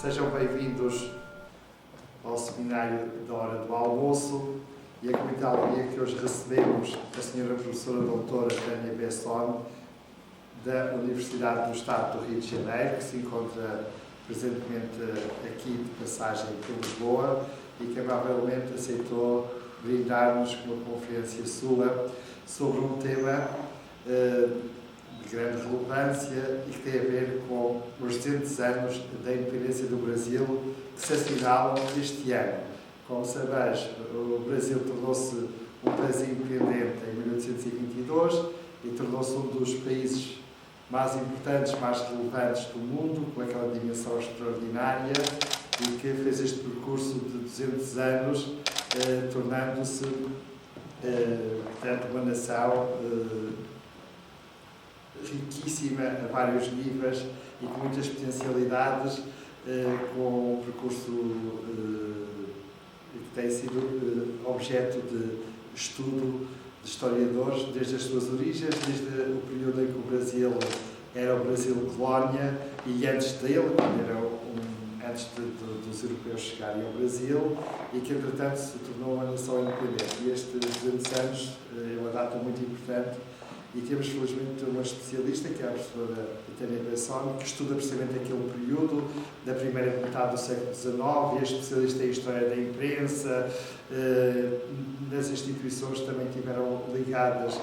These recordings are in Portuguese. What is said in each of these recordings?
Sejam bem-vindos ao seminário da Hora do Almoço e a comitologia que hoje recebemos a senhora professora doutora Tânia Besson, da Universidade do Estado do Rio de Janeiro, que se encontra presentemente aqui de passagem por Lisboa e que amavelmente aceitou brindar-nos com uma conferência sua sobre um tema de grande relevância e que tem a ver com os 200 anos da independência do Brasil, que se assinalam este ano. Como sabeis, o Brasil tornou-se um país independente em 1822 e tornou-se um dos países mais importantes, mais relevantes do mundo, com aquela dimensão extraordinária e que fez este percurso de 200 anos, tornando-se, portanto, uma nação riquíssima a vários níveis e com muitas potencialidades, com um percurso que tem sido objeto de estudo de historiadores desde as suas origens, desde o período em que o Brasil era o Brasil colónia e antes dele, quando era antes dos europeus chegarem ao Brasil, e que entretanto se tornou uma nação independente. E estes 200 anos é uma data muito importante e temos felizmente uma especialista, que é a professora Tânia Besson, que estuda precisamente aquele período da primeira metade do século XIX, e é especialista em História da Imprensa. Nas instituições também tiveram ligadas,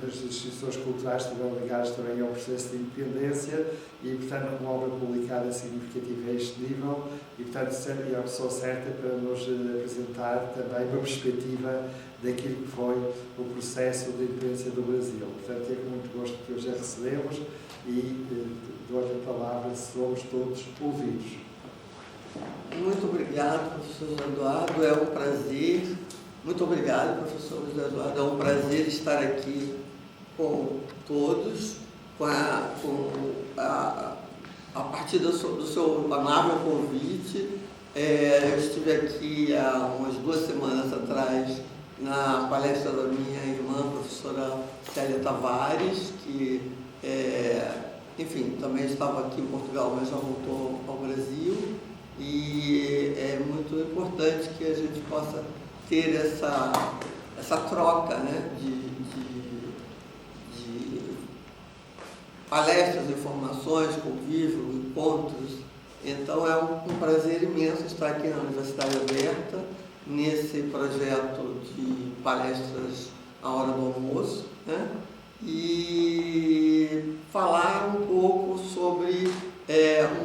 as instituições culturais estiveram ligadas também ao processo de independência e, portanto, uma obra publicada significativa a este nível e, portanto, é a pessoa certa para nos apresentar também uma perspectiva daquilo que foi o processo de independência do Brasil. Portanto, é com muito gosto que hoje a recebemos e dou-lhe a palavra, somos todos ouvidos. Muito obrigado, professor José Eduardo, é um prazer. Muito obrigado, professor José Eduardo, é um prazer estar aqui com todos, a partir do seu amável convite. Eu estive aqui há umas 2 semanas atrás na palestra da minha irmã, professora Célia Tavares, que, enfim, também estava aqui em Portugal, mas já voltou ao Brasil. E é muito importante que a gente possa ter essa troca, né, de palestras, informações, convívio, encontros. Então é um prazer imenso estar aqui na Universidade Aberta, nesse projeto de palestras à hora do almoço, né, e falar um pouco sobre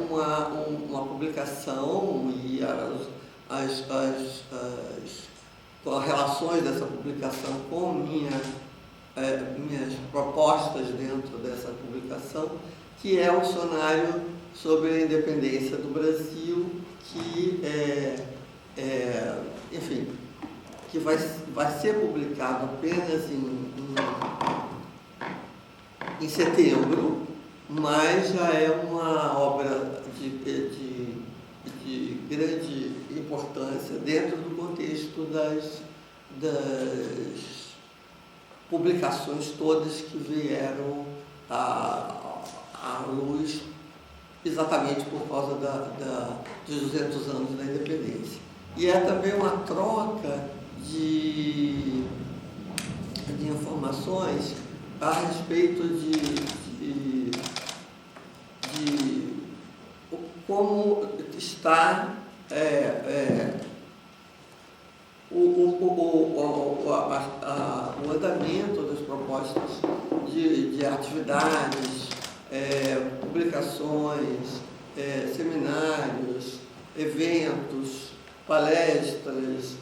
uma publicação e as relações dessa publicação com minhas propostas dentro dessa publicação, que é o dicionário sobre a independência do Brasil, que enfim, que vai ser publicado apenas em setembro, mas já é uma obra de grande importância dentro do contexto das publicações todas que vieram à luz exatamente por causa dos 200 anos da independência. E é também uma troca de informações a respeito de como está o andamento das propostas de atividades, publicações, seminários, eventos, palestras,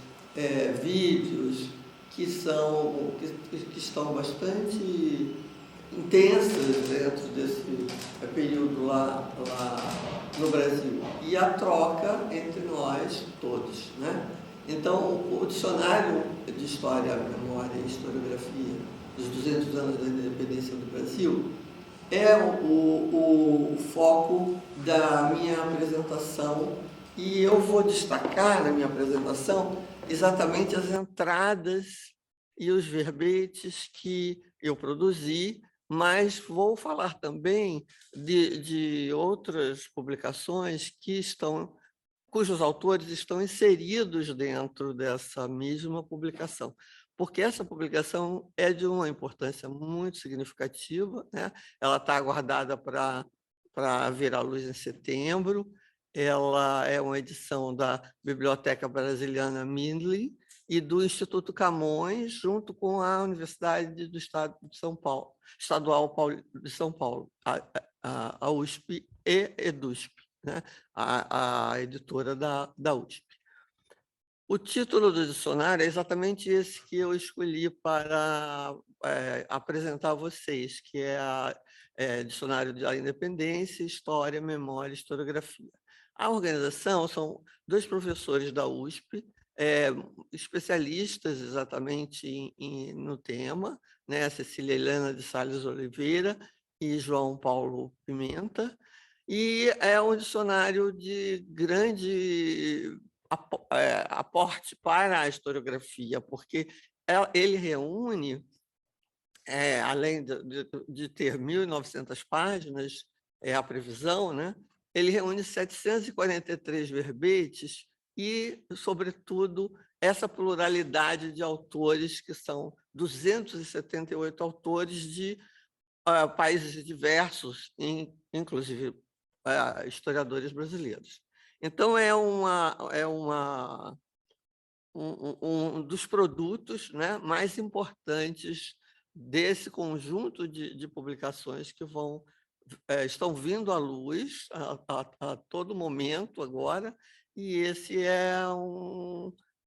vídeos que estão bastante intensas dentro desse período lá no Brasil, e a troca entre nós todos, né? Então, o dicionário de História, Memória e Historiografia dos 200 anos da independência do Brasil é o foco da minha apresentação, e eu vou destacar na minha apresentação exatamente as entradas e os verbetes que eu produzi, mas vou falar também de outras publicações cujos autores estão inseridos dentro dessa mesma publicação, porque essa publicação é de uma importância muito significativa, né? Ela está aguardada para ver a luz em setembro. Ela é uma edição da Biblioteca Brasiliana Mindlin e do Instituto Camões, junto com a Universidade do Estado de São Paulo, Estadual de São Paulo, a USP e EDUSP, né? A editora da USP. O título do dicionário é exatamente esse que eu escolhi para apresentar a vocês, que é Dicionário da Independência, História, Memória e Historiografia. A organização são 2 professores da USP, especialistas exatamente no tema, né? Cecília Helena de Salles Oliveira e João Paulo Pimenta, e é um dicionário de grande aporte para a historiografia, porque ele reúne, além de ter 1.900 páginas, é a previsão, né? Ele reúne 743 verbetes e, sobretudo, essa pluralidade de autores, que são 278 autores de países diversos, inclusive historiadores brasileiros. Então, é um dos produtos, né, mais importantes desse conjunto de publicações que estão vindo à luz a todo momento agora, e esse é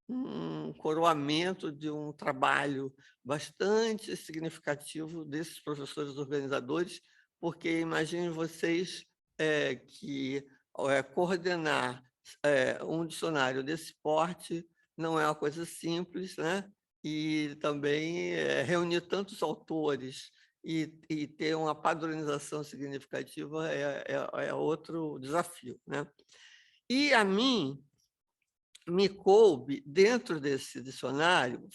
um coroamento de um trabalho bastante significativo desses professores organizadores, porque imaginem vocês que coordenar um dicionário desse porte não é uma coisa simples, né? E também reunir tantos autores e ter uma padronização significativa é outro desafio, né? E a mim me coube, dentro desse dicionário,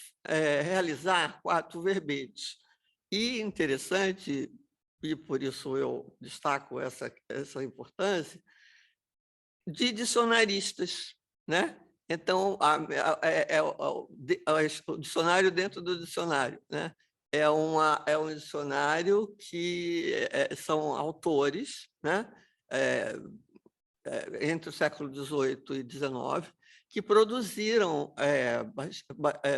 realizar 4 verbetes. E interessante, e por isso eu destaco essa importância, de dicionaristas, né? Então, o dicionário dentro do dicionário, né? É um dicionário que são autores, né? Entre o século XVIII e XIX, que produziram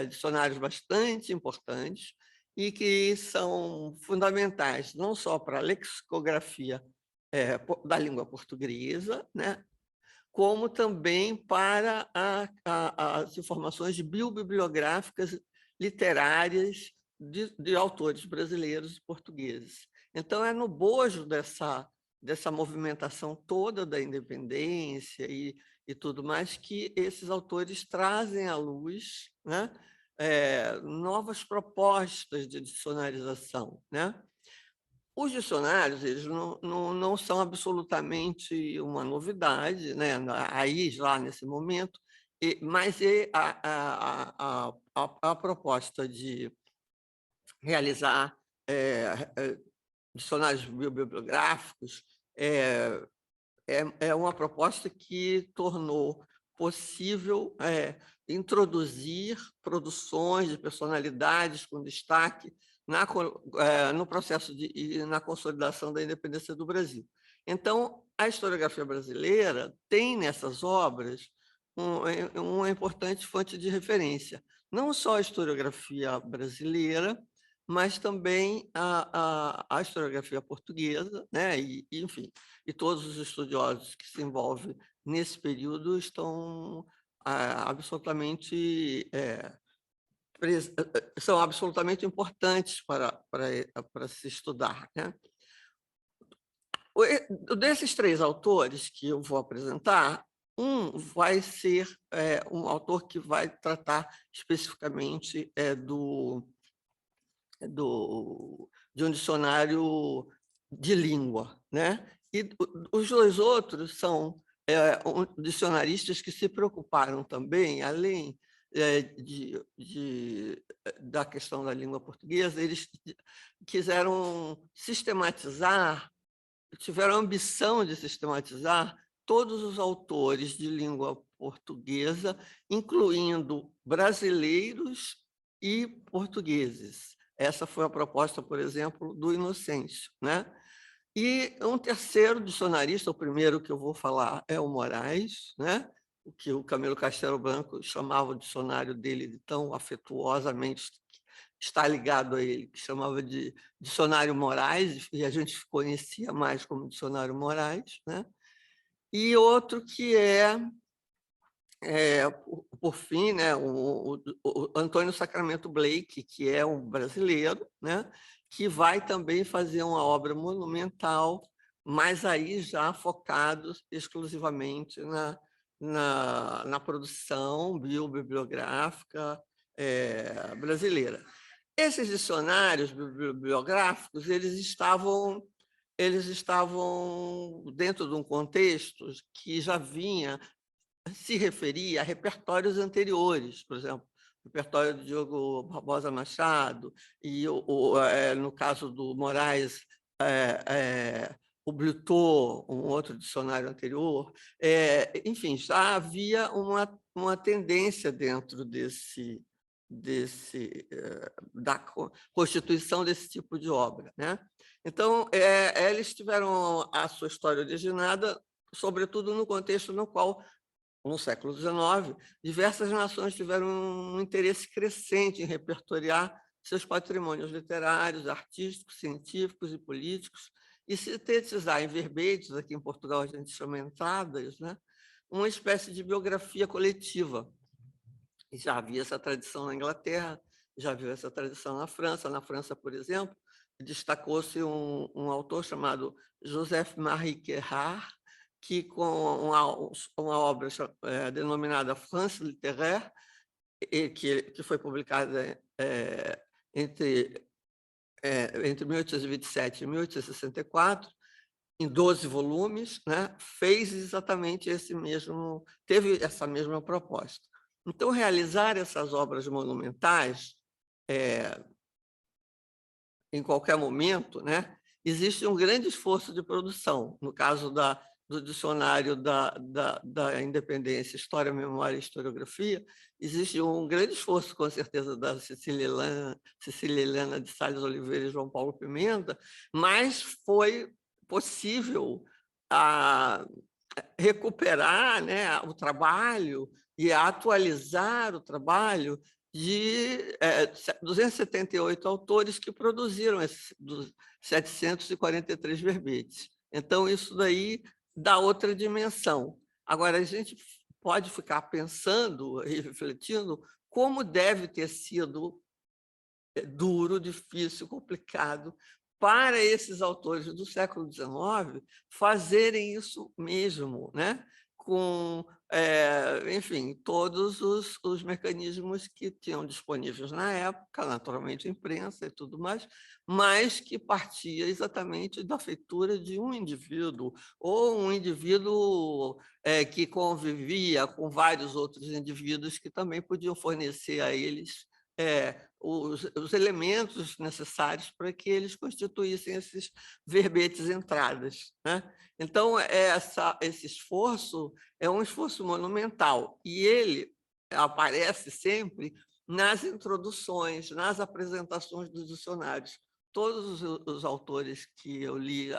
dicionários bastante importantes e que são fundamentais não só para a lexicografia da língua portuguesa, né? Como também para as informações biobibliográficas literárias de autores brasileiros e portugueses. Então, é no bojo dessa movimentação toda da independência e tudo mais que esses autores trazem à luz, né, novas propostas de dicionarização, né? Os dicionários, eles não são absolutamente uma novidade, né? Aí, lá nesse momento, mas a proposta de realizar dicionários bibliográficos é uma proposta que tornou possível introduzir produções de personalidades com destaque no processo e na consolidação da independência do Brasil. Então, a historiografia brasileira tem nessas obras uma importante fonte de referência, não só a historiografia brasileira, mas também a historiografia portuguesa, né? Enfim, e todos os estudiosos que se envolvem nesse período estão são absolutamente importantes para se estudar, né? Desses 3 autores que eu vou apresentar, um vai ser um autor que vai tratar especificamente de um dicionário de língua, né? E os 2 outros são dicionaristas que se preocuparam também, além da questão da língua portuguesa, eles quiseram sistematizar, tiveram a ambição de sistematizar todos os autores de língua portuguesa, incluindo brasileiros e portugueses. Essa foi a proposta, por exemplo, do Inocêncio, né? E um terceiro dicionarista, o primeiro que eu vou falar é o Moraes, né? O que o Camilo Castelo Branco chamava o dicionário dele de tão afetuosamente está ligado a ele, que chamava de Dicionário Moraes, e a gente conhecia mais como Dicionário Moraes, né? E outro que por fim, né, o Antônio Sacramento Blake, que é um brasileiro, né, que vai também fazer uma obra monumental, mas aí já focado exclusivamente na produção biobibliográfica brasileira. Esses dicionários bibliográficos, eles estavam dentro de um contexto que já vinha se referia a repertórios anteriores, por exemplo, o repertório do Diogo Barbosa Machado, e no caso do Moraes, o Blutot, um outro dicionário anterior. Enfim, já havia uma tendência dentro da constituição desse tipo de obra, né? Então, eles tiveram a sua história originada, sobretudo no contexto no qual, no século XIX, diversas nações tiveram um interesse crescente em repertoriar seus patrimônios literários, artísticos, científicos e políticos e sintetizar em verbetes, aqui em Portugal a gente chama entradas, né, uma espécie de biografia coletiva. E já havia essa tradição na Inglaterra, já havia essa tradição na França. Na França, por exemplo, destacou-se um autor chamado Joseph-Marie Quérard, que com uma obra denominada France littéraire, que foi publicada entre 1827 e 1864, em 12 volumes, né, fez exatamente teve essa mesma proposta. Então, realizar essas obras monumentais, em qualquer momento, né, existe um grande esforço de produção. No caso do Dicionário da Independência, História, Memória e Historiografia, existe um grande esforço, com certeza, da Cecília Helena de Salles Oliveira e João Paulo Pimenta, mas foi possível recuperar, né, o trabalho e atualizar o trabalho de 278 autores que produziram esses 743 verbetes. Então, isso daí dá outra dimensão. Agora, a gente pode ficar pensando e refletindo como deve ter sido duro, difícil, complicado para esses autores do século XIX fazerem isso mesmo, né? Com, enfim, todos os mecanismos que tinham disponíveis na época, naturalmente imprensa e tudo mais, mas que partia exatamente da feitura de um indivíduo, ou um indivíduo que convivia com vários outros indivíduos que também podiam fornecer a eles os elementos necessários para que eles constituíssem esses verbetes entradas, né? Então, esse esforço é um esforço monumental, e ele aparece sempre nas introduções, nas apresentações dos dicionários. Todos os autores que eu li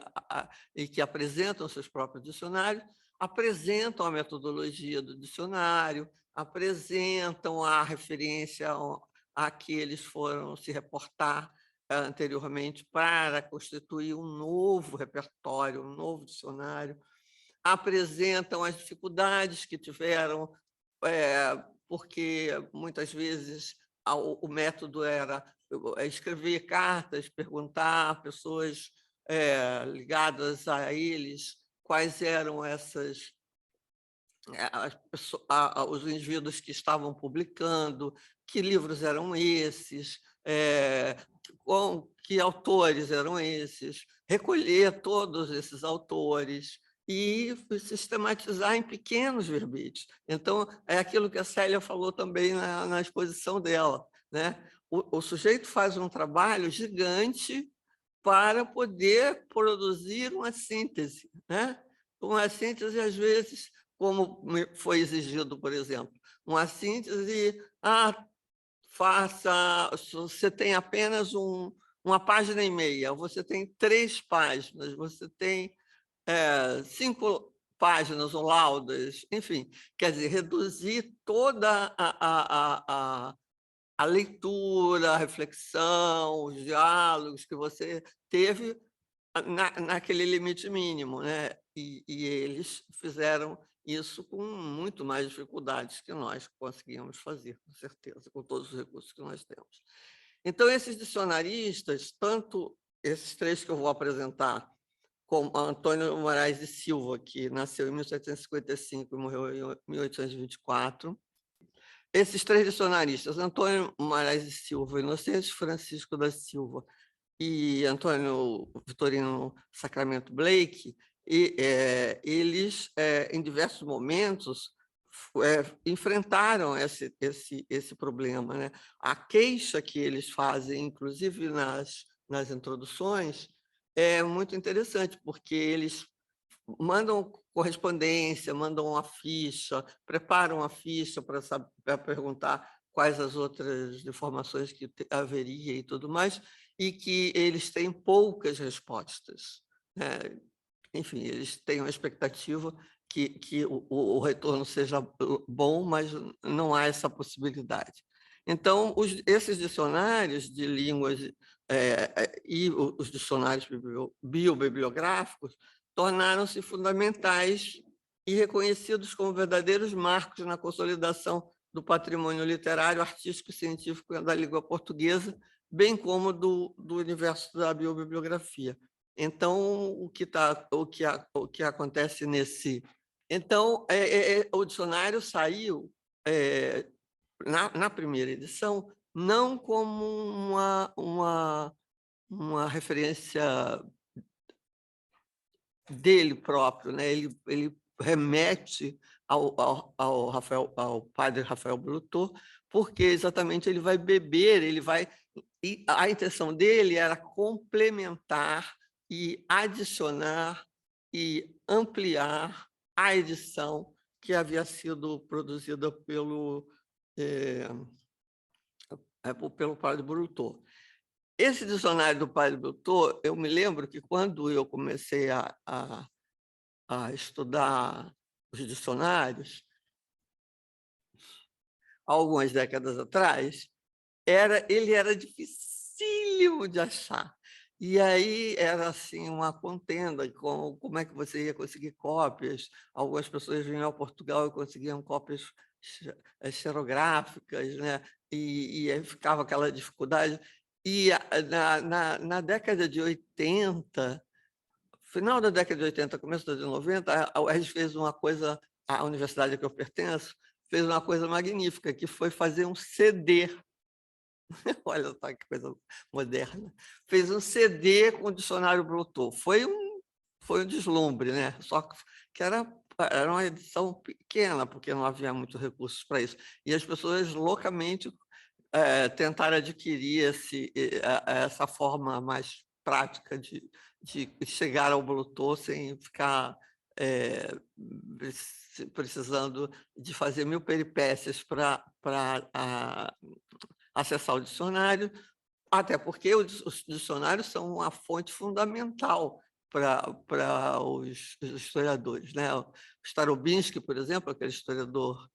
e que apresentam seus próprios dicionários apresentam a metodologia do dicionário, apresentam a referência a que eles foram se reportar anteriormente para constituir um novo repertório, um novo dicionário, apresentam as dificuldades que tiveram, porque muitas vezes o método era escrever cartas, perguntar a pessoas ligadas a eles quais eram os indivíduos que estavam publicando, que livros eram esses, que autores eram esses, recolher todos esses autores e sistematizar em pequenos verbetes. Então, é aquilo que a Célia falou também na exposição dela, né? O sujeito faz um trabalho gigante para poder produzir uma síntese, né? Uma síntese, às vezes, como foi exigido, por exemplo, uma síntese, você tem apenas uma página e meia, você tem 3 páginas, você tem 5 páginas ou laudas, enfim, quer dizer, reduzir toda a leitura, a reflexão, os diálogos que você teve naquele limite mínimo, né? E eles fizeram isso com muito mais dificuldades que nós conseguimos fazer, com certeza, com todos os recursos que nós temos. Então, esses dicionaristas, tanto esses 3 que eu vou apresentar, como Antônio Moraes de Silva, que nasceu em 1755 e morreu em 1824, esses 3 dicionaristas, Antônio Moraes de Silva, Inocêncio Francisco da Silva e Antônio Vitorino Sacramento Blake, eles, em diversos momentos, enfrentaram esse problema, né? A queixa que eles fazem, inclusive nas introduções, é muito interessante, porque eles mandam correspondência, mandam a ficha, preparam a ficha para perguntar quais as outras informações que haveria e tudo mais, e que eles têm poucas respostas, né? Enfim, eles têm uma expectativa que o retorno seja bom, mas não há essa possibilidade. Então, esses dicionários de línguas e os dicionários biobibliográficos tornaram-se fundamentais e reconhecidos como verdadeiros marcos na consolidação do patrimônio literário, artístico e científico da língua portuguesa, bem como do universo da biobibliografia. Então, o que acontece nesse... Então, o dicionário saiu, na primeira edição, não como uma referência dele próprio, né? Ele remete ao padre Rafael Brutot, porque exatamente ele vai beber, e a intenção dele era complementar e adicionar e ampliar a edição que havia sido produzida pelo padre Brutot. Esse dicionário do padre Brutot, eu me lembro que quando eu comecei a estudar os dicionários, algumas décadas atrás, ele era dificílimo de achar. E aí era assim uma contenda com como é que você ia conseguir cópias. Algumas pessoas vinham a Portugal e conseguiam cópias xerográficas, né? E aí ficava aquela dificuldade. E na década de 80, final da década de 80, começo da década de 90, a UERJ fez uma coisa, a universidade a que eu pertenço, fez uma coisa magnífica, que foi fazer um CD. Olha só que coisa moderna. Fez um CD com o dicionário Brutot. Foi um deslumbre, né? Só que era uma edição pequena, porque não havia muitos recursos para isso. E as pessoas loucamente tentaram adquirir essa forma mais prática de chegar ao Brutot sem ficar precisando de fazer 1000 peripécias para acessar o dicionário, até porque os dicionários são uma fonte fundamental para os historiadores, né? O Starobinsky, por exemplo, aquele historiador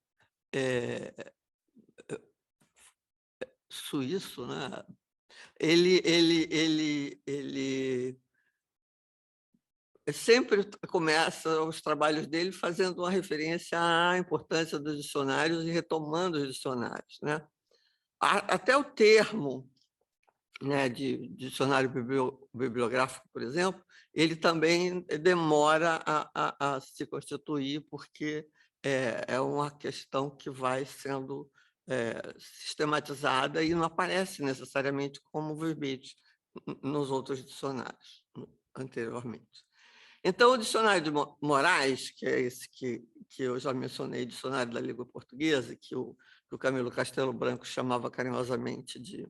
suíço, né? Ele sempre começa os trabalhos dele fazendo uma referência à importância dos dicionários e retomando os dicionários, né? Até o termo, né, de dicionário bibliográfico, por exemplo, ele também demora a se constituir, porque é uma questão que vai sendo sistematizada e não aparece necessariamente como verbete nos outros dicionários anteriormente. Então, o dicionário de Moraes, que é esse que eu já mencionei, dicionário da língua portuguesa, que o Camilo Castelo Branco chamava carinhosamente de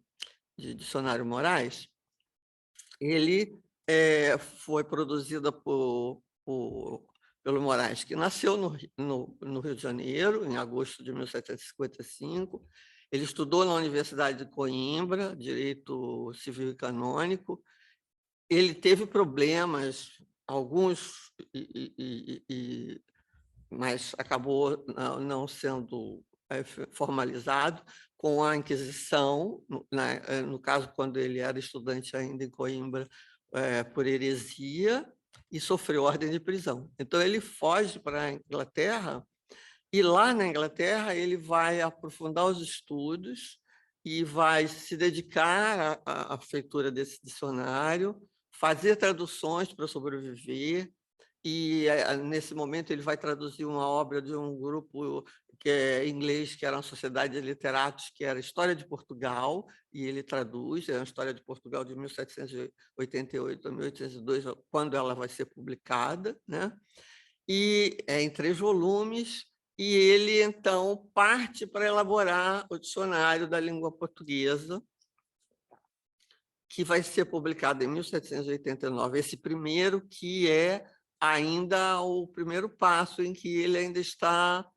dicionário Moraes, ele foi produzido pelo Moraes, que nasceu no Rio de Janeiro, em agosto de 1755. Ele estudou na Universidade de Coimbra, Direito Civil e Canônico. Ele teve problemas, alguns, mas acabou não sendo formalizado com a Inquisição, no caso, quando ele era estudante ainda em Coimbra, por heresia, e sofreu ordem de prisão. Então, ele foge para a Inglaterra, e lá na Inglaterra ele vai aprofundar os estudos e vai se dedicar à feitura desse dicionário, fazer traduções para sobreviver, e nesse momento ele vai traduzir uma obra de um grupo que é inglês, que era uma sociedade de literatos, que era História de Portugal, e ele traduz, é uma História de Portugal de 1788 a 1802, quando ela vai ser publicada, né? E em 3 volumes, e ele, então, parte para elaborar o dicionário da língua portuguesa, que vai ser publicado em 1789, esse primeiro, que é ainda o primeiro passo em que ele ainda está,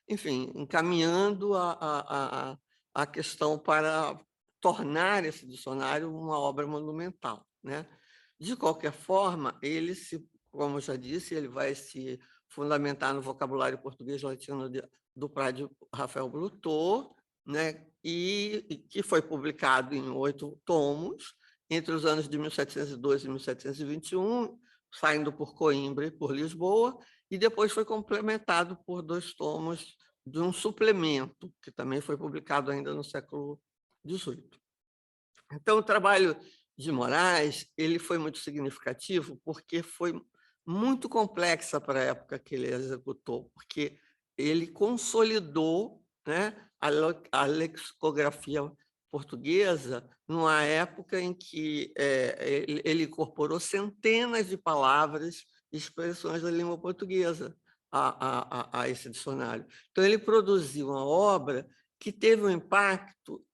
enfim, encaminhando a questão para tornar esse dicionário uma obra monumental, né? De qualquer forma, ele como eu já disse, ele vai se fundamentar no vocabulário português latino do Prado Rafael Blutor, né? E que foi publicado em 8 tomos, entre os anos de 1702 e 1721, saindo por Coimbra e por Lisboa, e depois foi complementado por 2 tomos de um suplemento, que também foi publicado ainda no século XVIII. Então, o trabalho de Moraes ele foi muito significativo porque foi muito complexa para a época que ele executou, porque ele consolidou, né, a lexicografia portuguesa numa época em que ele incorporou centenas de palavras e expressões da língua portuguesa a esse dicionário. Então, ele produziu uma obra que teve um impacto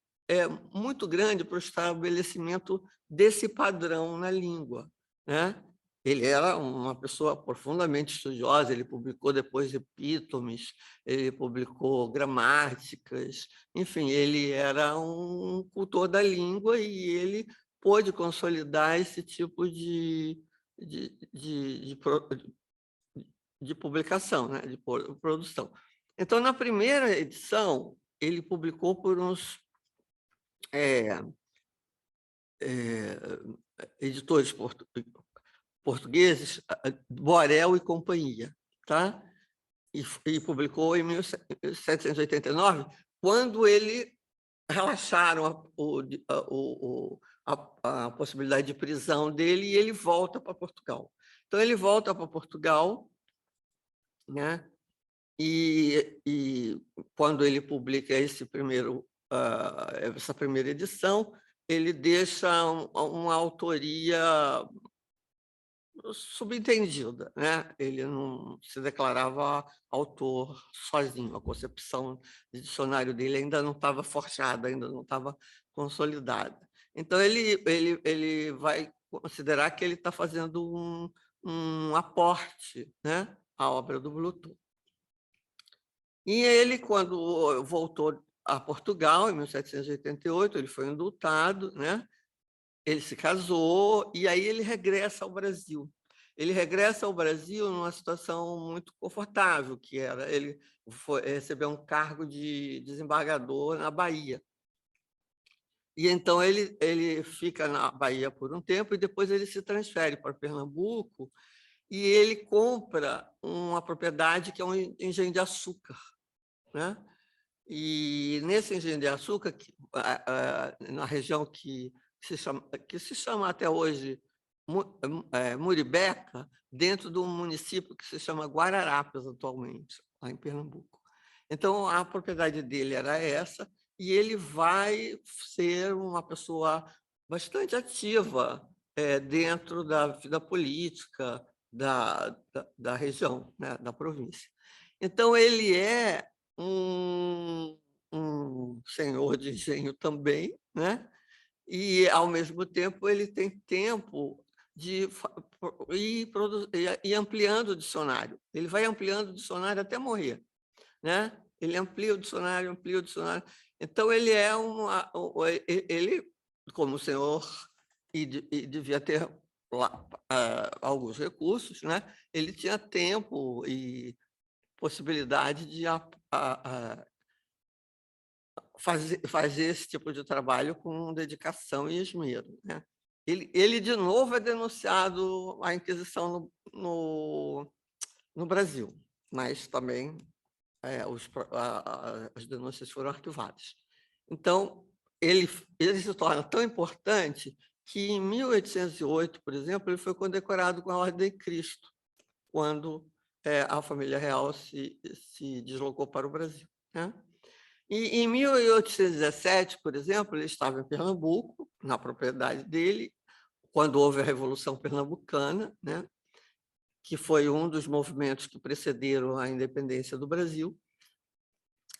muito grande para o estabelecimento desse padrão na língua, né? Ele era uma pessoa profundamente estudiosa, ele publicou depois epítomes, ele publicou gramáticas, enfim, ele era um cultor da língua e ele pôde consolidar esse tipo de publicação, né? De produção. Então, na primeira edição, ele publicou por uns editores portugueses, Borel e Companhia, tá? E publicou em 1789, quando ele relaxaram a possibilidade de prisão dele e ele volta para Portugal. Então, ele volta para Portugal, né? E quando ele publica essa primeira edição, ele deixa uma autoria subentendida, né? Ele não se declarava autor sozinho, a concepção de dicionário dele ainda não estava forjada, ainda não estava consolidada. Então, ele vai considerar que ele está fazendo um aporte, né, à obra do Blutor. E ele, quando voltou a Portugal, em 1788, ele foi indultado, né? Ele se casou e aí ele regressa ao Brasil. Ele regressa ao Brasil numa situação muito confortável, que era ele recebeu um cargo de desembargador na Bahia. E então ele fica na Bahia por um tempo e depois ele se transfere para Pernambuco e ele compra uma propriedade que é um engenho de açúcar, né? E nesse engenho de açúcar, na região que se chama até hoje Muribeca, dentro de um município que se chama Guararapes atualmente, lá em Pernambuco. Então, a propriedade dele era essa, e ele vai ser uma pessoa bastante ativa dentro da vida política da região, né, da província. Então, ele é um senhor de engenho também, né? E, ao mesmo tempo, ele tem tempo de ir ampliando o dicionário. Ele vai ampliando o dicionário até morrer, né? Ele amplia o dicionário, amplia o dicionário. Então, ele é ele, como senhor, e devia ter lá, alguns recursos, né? Ele tinha tempo e possibilidade de fazer esse tipo de trabalho com dedicação e esmero, né? Ele de novo é denunciado à Inquisição no Brasil, mas também as denúncias foram arquivadas. Então, ele se torna tão importante que, em 1808, por exemplo, ele foi condecorado com a Ordem de Cristo, quando a família real se deslocou para o Brasil, né? E, em 1817, por exemplo, ele estava em Pernambuco, na propriedade dele, quando houve a Revolução Pernambucana, né? Que foi um dos movimentos que precederam a independência do Brasil,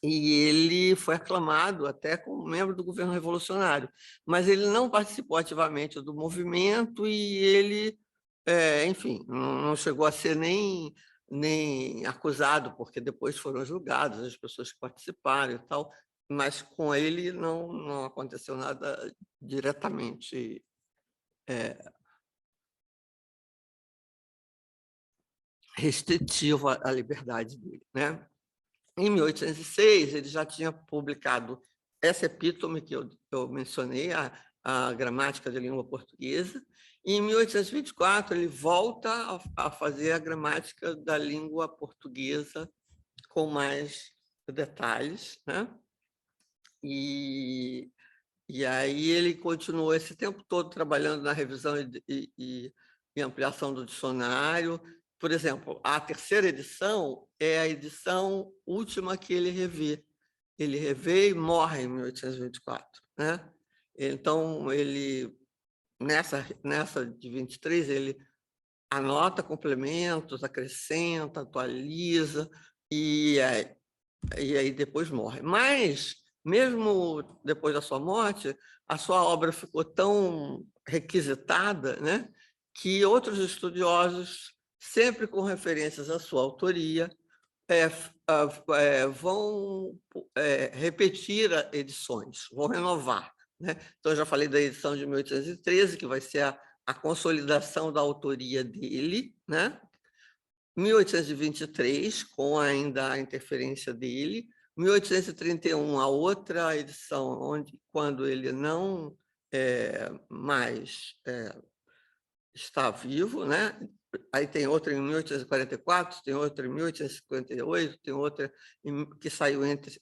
e ele foi aclamado até como membro do governo revolucionário, mas ele não participou ativamente do movimento e ele, enfim, não chegou a ser nem acusado, porque depois foram julgadas as pessoas que participaram e tal, mas com ele não aconteceu nada diretamente restritivo à liberdade dele, né? Em 1806, ele já tinha publicado essa epítome que eu mencionei, a Gramática da Língua Portuguesa, e, em 1824, ele volta a fazer a Gramática da Língua Portuguesa com mais detalhes, né? E aí ele continuou esse tempo todo trabalhando na revisão e ampliação do dicionário. Por exemplo, a terceira edição é a edição última que ele revê. Ele revê e morre em 1824, né? Então, nessa de 23, ele anota complementos, acrescenta, atualiza, e aí depois morre. Mas, mesmo depois da sua morte, a sua obra ficou tão requisitada, né, que outros estudiosos, sempre com referências à sua autoria, vão repetir edições, vão renovar, né? Então, eu já falei da edição de 1813, que vai ser a consolidação da autoria dele, né? 1823, com ainda a interferência dele. 1831, a outra edição, quando ele não mais está vivo, né? Aí tem outra em 1844, tem outra em 1858, tem outra que saiu entre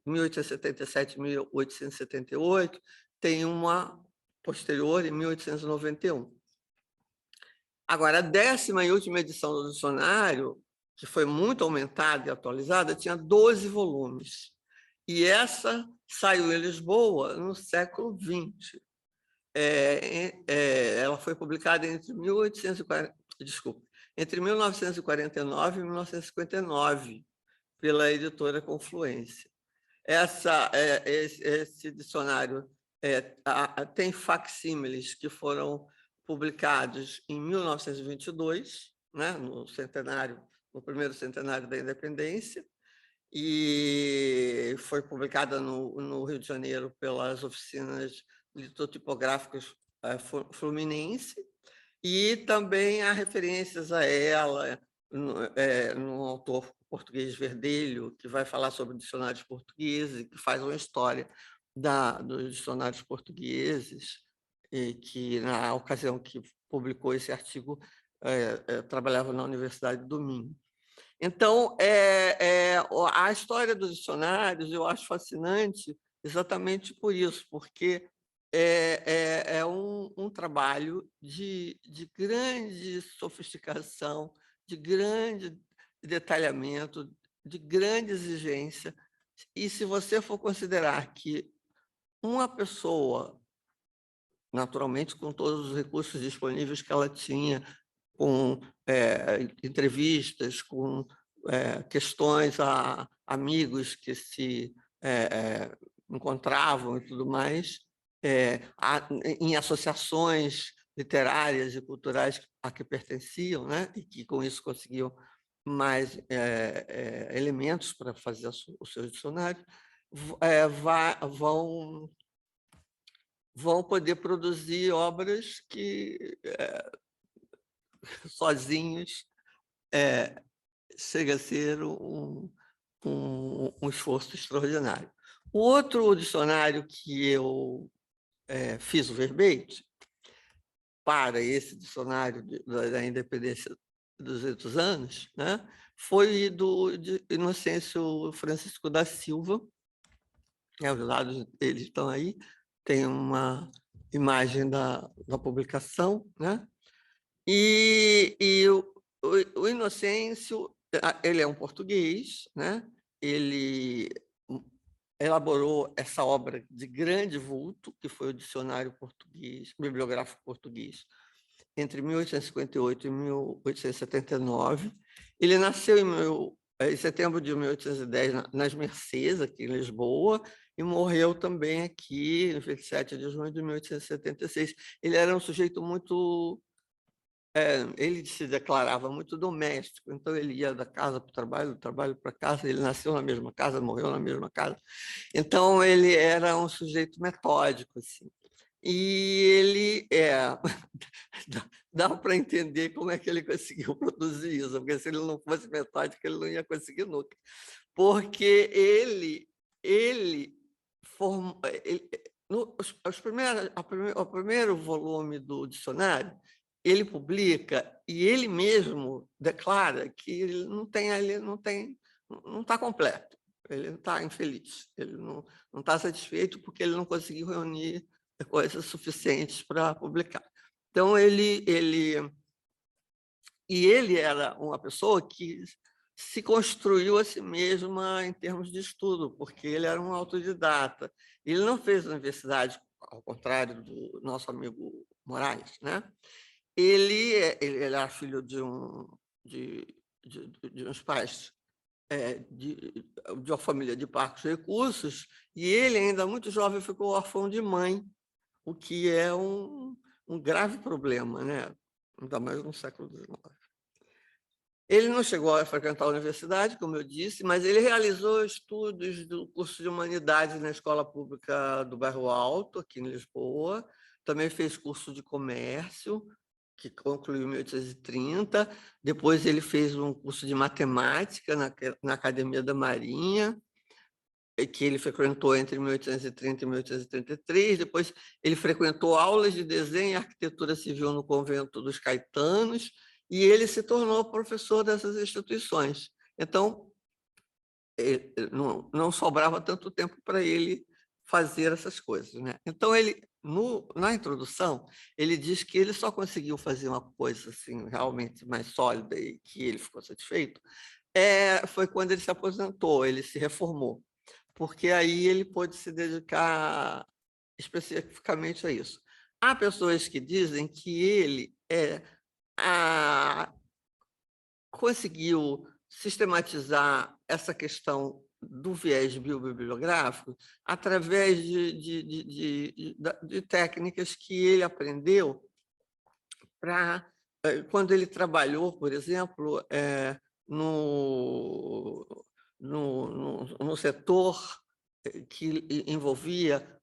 1877 e 1878, tem uma posterior em 1891. Agora, a 10ª e última edição do dicionário, que foi muito aumentada e atualizada, tinha 12 volumes. E essa saiu em Lisboa no século XX. Ela foi publicada entre 1949 e 1959, pela editora Confluência. Esse dicionário tem facsímiles que foram publicados em 1922, né, no primeiro centenário da independência, e foi publicada no Rio de Janeiro pelas oficinas litotipográficas Fluminense, e também há referências a ela no autor português Verdelho, que vai falar sobre dicionários portugueses, que faz uma história dos dicionários portugueses, e que, na ocasião que publicou esse artigo, trabalhava na Universidade do Minho. Então, a história dos dicionários eu acho fascinante exatamente por isso, porque é um trabalho de grande sofisticação, de grande detalhamento, de grande exigência. E, se você for considerar que uma pessoa naturalmente com todos os recursos disponíveis que ela tinha, com entrevistas, com questões a amigos que se encontravam e tudo mais, em associações literárias e culturais a que pertenciam, né? E que com isso conseguiam mais elementos para fazer o seu dicionário, vão poder produzir obras que sozinhos chega a ser um esforço extraordinário. O outro dicionário que eu fiz o verbete para esse dicionário da independência dos 200 anos, né, foi de Inocêncio Francisco da Silva. Os dados deles estão aí, tem uma imagem da publicação, né? E o Inocêncio, ele é um português, né? Ele elaborou essa obra de grande vulto, que foi o Dicionário Português, Bibliográfico Português, entre 1858 e 1879. Ele nasceu em setembro de 1810 nas Mercês, aqui em Lisboa, e morreu também aqui em 27 de junho de 1876. Ele era um sujeito muito... ele se declarava muito doméstico, então ele ia da casa para o trabalho, do trabalho para casa, ele nasceu na mesma casa, morreu na mesma casa. Então, ele era um sujeito metódico, assim. E ele dá para entender como é que ele conseguiu produzir isso, porque se ele não fosse metódico, ele não ia conseguir nunca. Porque o primeiro volume do dicionário, ele publica e ele mesmo declara que ele não está completo, ele está infeliz, ele não está satisfeito porque ele não conseguiu reunir coisas suficientes para publicar. Então, ele era uma pessoa que se construiu a si mesma em termos de estudo, porque ele era um autodidata. Ele não fez universidade, ao contrário do nosso amigo Moraes, né? Ele era filho de uns pais de uma família de parcos recursos, e ele, ainda muito jovem, ficou órfão de mãe, o que é um grave problema, né? Ainda mais no século XIX. Ele não chegou a frequentar a universidade, como eu disse, mas ele realizou estudos do curso de Humanidades na Escola Pública do Bairro Alto, aqui em Lisboa. Também fez curso de Comércio, que concluiu em 1830. Depois ele fez um curso de Matemática na Academia da Marinha, que ele frequentou entre 1830 e 1833. Depois ele frequentou aulas de desenho e arquitetura civil no convento dos Caetanos, e ele se tornou professor dessas instituições. Então, não sobrava tanto tempo para ele fazer essas coisas, né? Então, ele, na introdução, ele diz que ele só conseguiu fazer uma coisa assim, realmente mais sólida e que ele ficou satisfeito, foi quando ele se aposentou, ele se reformou, porque aí ele pôde se dedicar especificamente a isso. Há pessoas que dizem que ele conseguiu sistematizar essa questão do viés biobibliográfico através de técnicas que ele aprendeu quando ele trabalhou, por exemplo, no setor que envolvia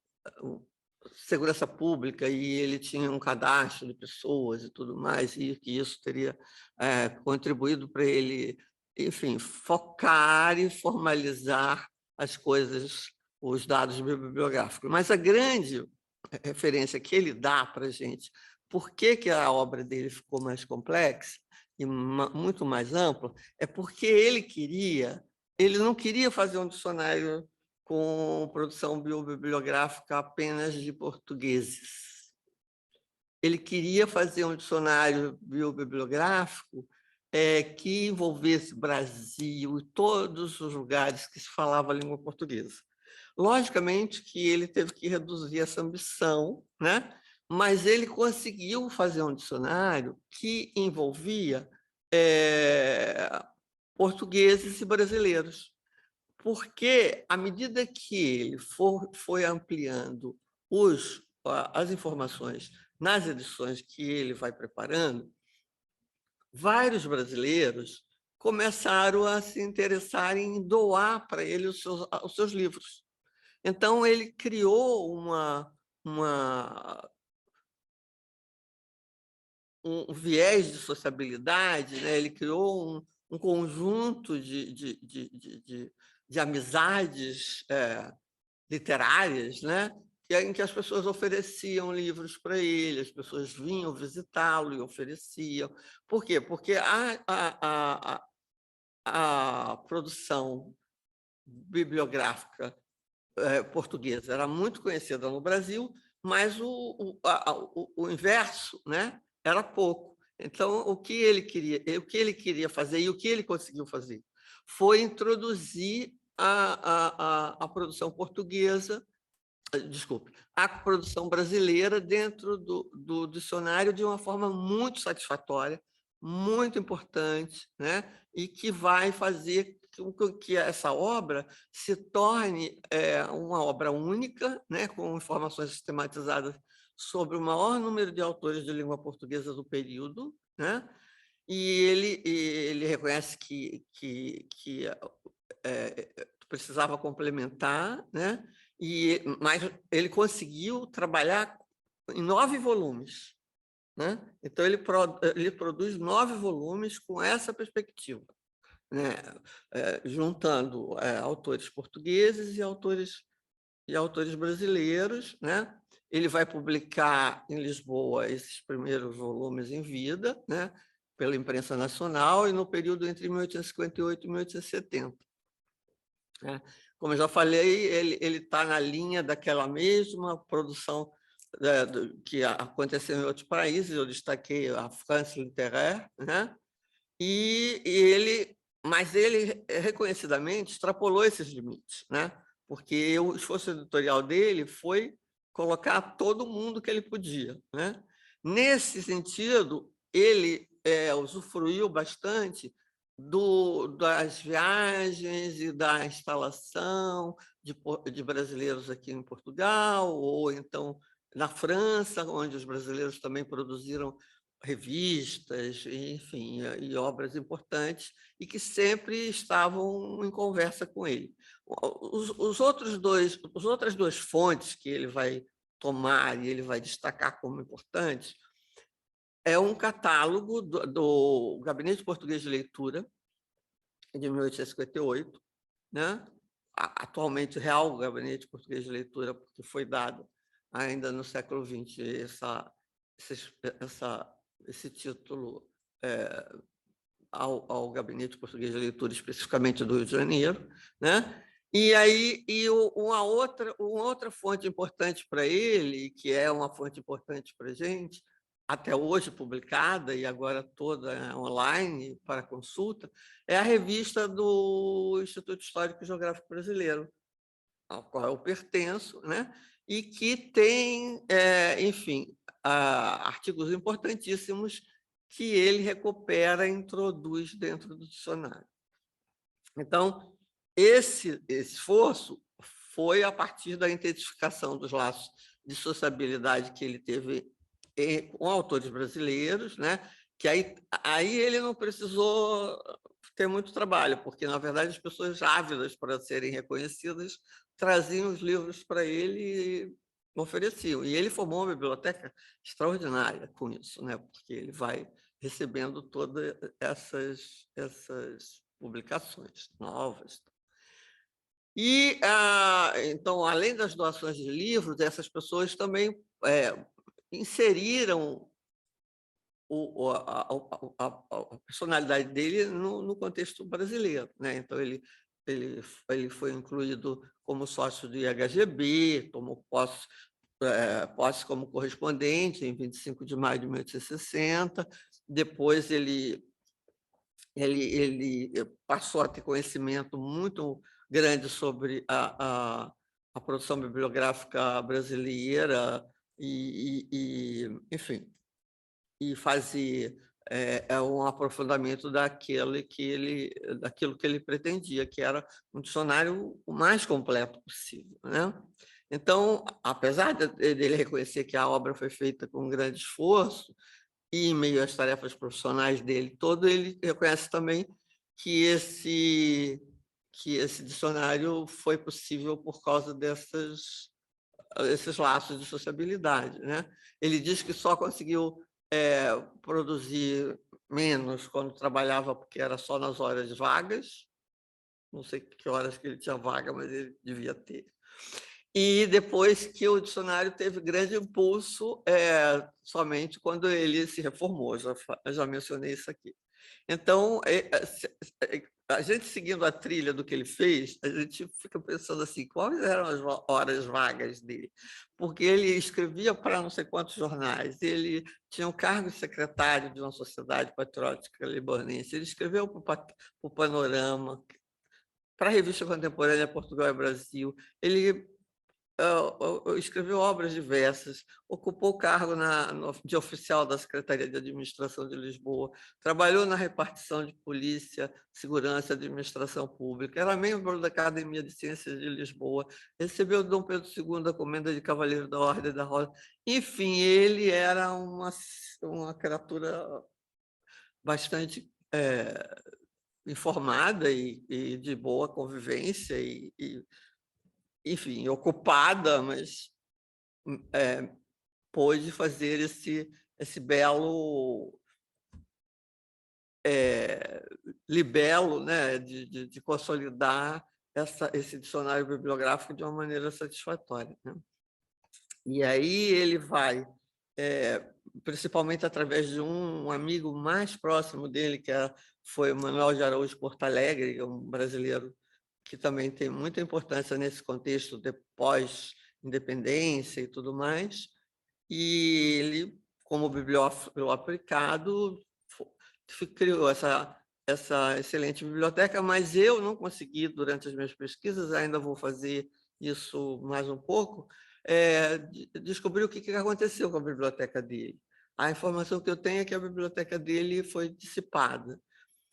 segurança pública, e ele tinha um cadastro de pessoas e tudo mais, e que isso teria contribuído para ele, enfim, focar e formalizar as coisas, os dados bibliográficos. Mas a grande referência que ele dá para a gente, por que a obra dele ficou mais complexa e muito mais ampla, é porque ele não queria fazer um dicionário com produção biobibliográfica apenas de portugueses. Ele queria fazer um dicionário biobibliográfico que envolvesse Brasil e todos os lugares que se falava a língua portuguesa. Logicamente que ele teve que reduzir essa ambição, né? mas ele conseguiu fazer um dicionário que envolvia portugueses e brasileiros, porque, à medida que ele foi ampliando as informações nas edições que ele vai preparando, vários brasileiros começaram a se interessar em doar para ele os seus livros. Então, ele criou um viés de sociabilidade, né? Ele criou um conjunto de amizades literárias, né? Em que as pessoas ofereciam livros para ele, as pessoas vinham visitá-lo e ofereciam. Por quê? Porque a produção bibliográfica portuguesa era muito conhecida no Brasil, mas o inverso, né, era pouco. Então, o que ele queria fazer e o que ele conseguiu fazer foi introduzir a produção portuguesa, desculpe, a produção brasileira dentro do dicionário de uma forma muito satisfatória, muito importante, né? E que vai fazer com que essa obra se torne uma obra única, né? Com informações sistematizadas sobre o maior número de autores de língua portuguesa do período, né? E ele reconhece que precisava complementar, né? Mas ele conseguiu trabalhar em 9 volumes, né? Então, ele produz 9 volumes com essa perspectiva, né? Juntando autores portugueses e autores brasileiros, né? Ele vai publicar em Lisboa esses primeiros volumes em vida, né? Pela imprensa nacional e no período entre 1858 e 1870. Né? Como eu já falei, ele está na linha daquela mesma produção que aconteceu em outros países. Eu destaquei a France Littéraire, né? Mas ele reconhecidamente extrapolou esses limites, né? Porque o esforço editorial dele foi colocar todo mundo que ele podia, né? Nesse sentido, ele usufruiu bastante das viagens e da instalação de brasileiros aqui em Portugal, ou então na França, onde os brasileiros também produziram revistas, enfim, e obras importantes, e que sempre estavam em conversa com ele. As outras duas fontes que ele vai tomar e ele vai destacar como importantes é um catálogo do Gabinete de Português de Leitura, de 1858, né? Atualmente Real Gabinete de Português de Leitura, porque foi dado ainda no século XX esse título ao Gabinete de Português de Leitura, especificamente do Rio de Janeiro, né? Uma outra fonte importante para ele, que é uma fonte importante para a gente, até hoje publicada e agora toda online para consulta, é a revista do Instituto Histórico e Geográfico Brasileiro, ao qual eu pertenço, né? E que tem, enfim, artigos importantíssimos que ele recupera e introduz dentro do dicionário. Então, esse esforço foi a partir da intensificação dos laços de sociabilidade que ele teve com autores brasileiros, né? Que aí ele não precisou ter muito trabalho, porque, na verdade, as pessoas ávidas para serem reconhecidas traziam os livros para ele e ofereciam. E ele formou uma biblioteca extraordinária com isso, né? Porque ele vai recebendo todas essas publicações novas. E, então, além das doações de livros, essas pessoas também inseriram a personalidade dele no contexto brasileiro, né? Então, ele foi incluído como sócio do IHGB, tomou posse como correspondente em 25 de maio de 1860. Depois, ele passou a ter conhecimento muito grande sobre a produção bibliográfica brasileira enfim, e fazer um aprofundamento daquilo que ele pretendia, que era um dicionário o mais completo possível, né? Então, apesar dele reconhecer que a obra foi feita com grande esforço, e em meio às tarefas profissionais dele todo, ele reconhece também que esse dicionário foi possível por causa desses laços de sociabilidade, né? Ele diz que só conseguiu produzir menos quando trabalhava, porque era só nas horas vagas, não sei que horas que ele tinha vaga, mas ele devia ter. E depois que o dicionário teve grande impulso, somente quando ele se reformou, já mencionei isso aqui. Então, a gente seguindo a trilha do que ele fez, a gente fica pensando assim, quais eram as horas vagas dele? Porque ele escrevia para não sei quantos jornais, ele tinha um cargo de secretário de uma sociedade patriótica libanense, ele escreveu para o Panorama, para a Revista Contemporânea Portugal e Brasil, ele escreveu obras diversas, ocupou o cargo de oficial da Secretaria de Administração de Lisboa, trabalhou na repartição de Polícia, Segurança e Administração Pública, era membro da Academia de Ciências de Lisboa, recebeu de Dom Pedro II a comenda de Cavaleiro da Ordem da Rosa. Enfim, ele era uma criatura bastante informada e de boa convivência enfim, ocupada, mas pôde fazer esse belo libelo, né, de consolidar esse dicionário bibliográfico de uma maneira satisfatória, né? E aí ele vai, principalmente através de um amigo mais próximo dele, que foi o Manuel de Araújo Porto Alegre, um brasileiro que também tem muita importância nesse contexto de pós-independência e tudo mais, e ele, como bibliófilo aplicado, criou essa excelente biblioteca, mas eu não consegui, durante as minhas pesquisas, ainda vou fazer isso mais um pouco, descobrir o que aconteceu com a biblioteca dele. A informação que eu tenho é que a biblioteca dele foi dissipada,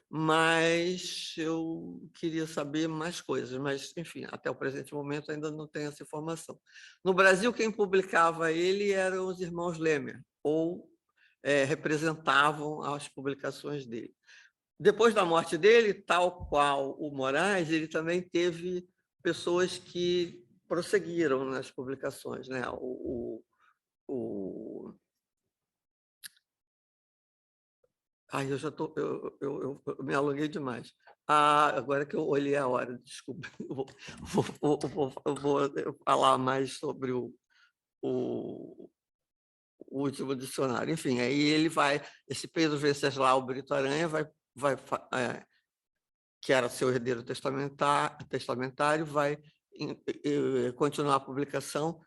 mas eu queria saber mais coisas, mas, enfim, até o presente momento ainda não tenho essa informação. No Brasil, quem publicava ele eram os irmãos Lemer, ou representavam as publicações dele. Depois da morte dele, tal qual o Moraes, ele também teve pessoas que prosseguiram nas publicações, né? Ai, eu me alonguei demais. Agora que eu olhei a hora, desculpa, eu vou falar mais sobre o último dicionário. Enfim, aí ele vai, esse Pedro Venceslau Brito Aranha que era seu herdeiro testamentário, vai continuar a publicação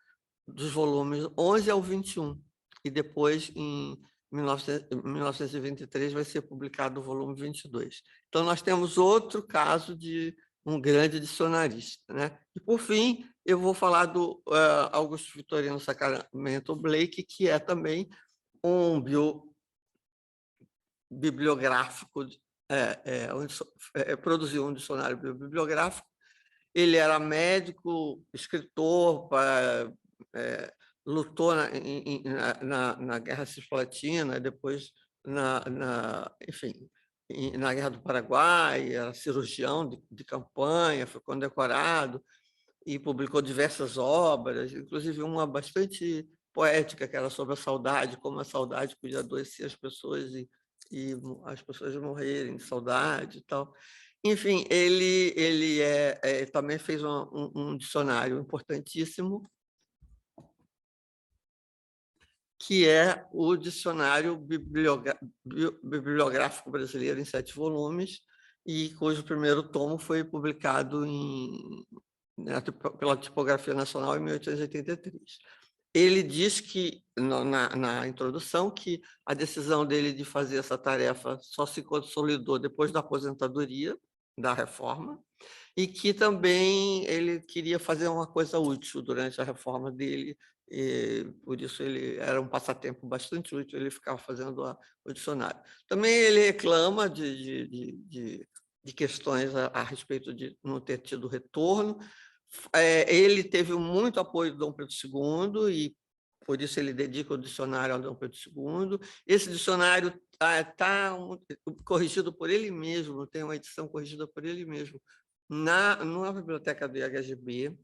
dos volumes 11 ao 21, e depois, em 1923, vai ser publicado o volume 22. Então, nós temos outro caso de um grande dicionarista, né? E, por fim, eu vou falar do Augusto Vitorino Sacramento Blake, que é também um bibliográfico, produziu um dicionário bibliográfico. Ele era médico, escritor, lutou na Guerra Cisplatina, depois enfim, na Guerra do Paraguai, era cirurgião de campanha, foi condecorado e publicou diversas obras, inclusive uma bastante poética, que era sobre a saudade, como a saudade podia adoecer as pessoas e as pessoas morrerem de saudade e tal. Enfim, ele também fez um dicionário importantíssimo, que é o Dicionário Bibliográfico Brasileiro, em 7 volumes, e cujo primeiro tomo foi publicado pela Tipografia Nacional em 1883. Ele diz que, na introdução, que a decisão dele de fazer essa tarefa só se consolidou depois da aposentadoria, da reforma, e que também ele queria fazer uma coisa útil durante a reforma dele, e por isso ele era um passatempo bastante útil, ele ficava fazendo o dicionário. Também ele reclama de questões a respeito de não ter tido retorno. Ele teve muito apoio do Dom Pedro II e, por isso, ele dedica o dicionário ao Dom Pedro II. Esse dicionário está corrigido por ele mesmo, tem uma edição corrigida por ele mesmo na biblioteca do IHGB,